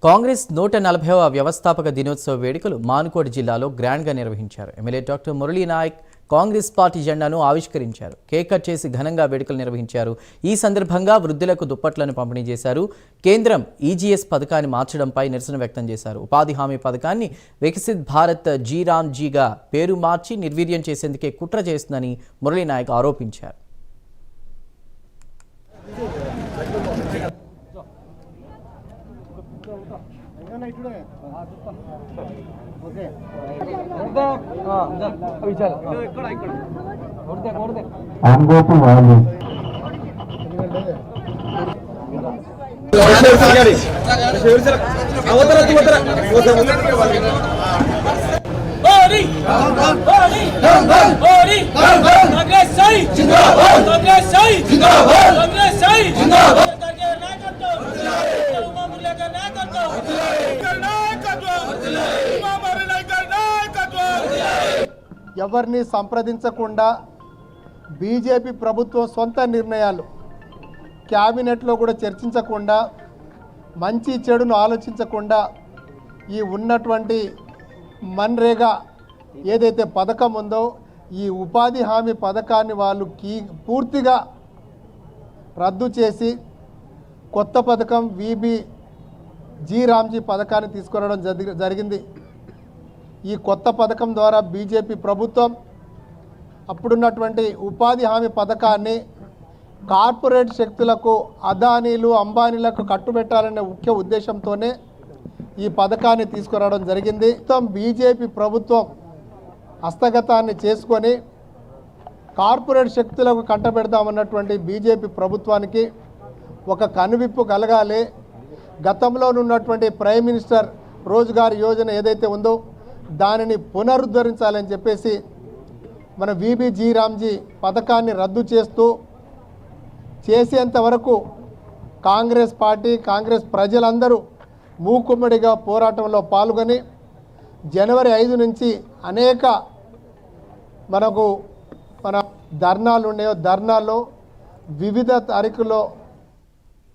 కాంగ్రెస్ 140వ వ్యవస్థాపక దినోత్సవ వేడుకలు మానుకోట జిల్లాలో గ్రాండ్గా నిర్వహించారు. MLA doctor Murali Naik Congress party జెండాను ఆవిష్కరించారు. కేక్ కట్ చేసి ఘనంగా వేడుకలు నిర్వహించారు. ఈ సందర్భంగా వృద్ధులకు దుప్పట్లను పంపిణీ చేశారు. కేంద్రం ఈజీఎస్ పథకాన్ని మార్చడంపై నిరసన వ్యక్తం చేశారు. ఉపాధి హామీ పథకాన్ని వికసిత్ భారత్ జీరామ్జీగా పేరు మార్చి నిర్వీర్యం చేసేందుకే కుట్ర చేస్తుందని మురళీ నాయక్ ఆరోపించారు. ఎవరిని సంప్రదించకుండా బీజేపీ ప్రభుత్వం సొంత నిర్ణయాలు క్యాబినెట్లో కూడా చర్చించకుండా మంచి చెడును ఆలోచించకుండా ఈ ఉన్నటువంటి మన్రేగా ఏదైతే పథకం ఉందో ఈ ఉపాధి హామీ పథకాన్ని వాళ్ళు పూర్తిగా రద్దు చేసి కొత్త పథకం జీరామ్జీ పథకాన్ని తీసుకురావడం జరిగింది. ఈ కొత్త పథకం ద్వారా బీజేపీ ప్రభుత్వం అప్పుడున్నటువంటి ఉపాధి హామీ పథకాన్ని కార్పొరేట్ శక్తులకు అదానీలు అంబానీలకు కట్టుబెట్టాలనే ముఖ్య ఉద్దేశంతోనే ఈ పథకాన్ని తీసుకురావడం జరిగింది. బీజేపీ ప్రభుత్వం హస్తగతాన్ని చేసుకొని కార్పొరేట్ శక్తులకు కట్టబెడదామన్నటువంటి బీజేపీ ప్రభుత్వానికి ఒక కనువిప్పు కలగాలి. గతంలో ఉన్నటువంటి ప్రైమ్ మినిస్టర్ రోజ్గార్ యోజన ఏదైతే ఉందో దానిని పునరుద్ధరించాలని చెప్పేసి మన జీరామ్జీ పథకాన్ని రద్దు చేసేంత వరకు కాంగ్రెస్ పార్టీ కాంగ్రెస్ ప్రజలందరూ మూకుమ్మడిగా పోరాటంలో పాల్గొని జనవరి 5 నుంచి అనేక మన ధర్నాలు ఉన్నాయో ధర్నాల్లో వివిధ తారీఖుల్లో